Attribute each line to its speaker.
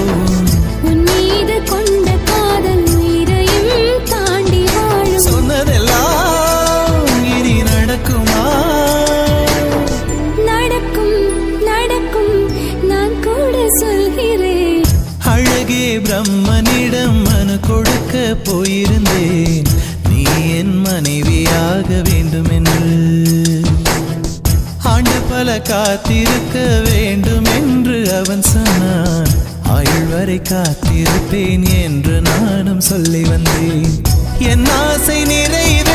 Speaker 1: போகும்.
Speaker 2: உன் மீது கொண்ட காதல் உயிரையும் தாண்டி வாழும்.
Speaker 1: சொன்னதெல்லாம் இனி நடக்குமா?
Speaker 2: நடக்கும் நடக்கும், நான் கூட சொல்கிறேன்.
Speaker 1: அழகே பிரம்மனிடம் மனு கொடுக்க போயிருந்தேன், நீ என் மனைவியாக வேண்டும் என்று. ஆண்டு பல காத்திருக்க வேண்டும் என்று அவன் சொன்னான், ஆயுள் வரை காத்திருப்பேன் என்று நானும் சொல்லி வந்தேன். என் ஆசை நிறைவே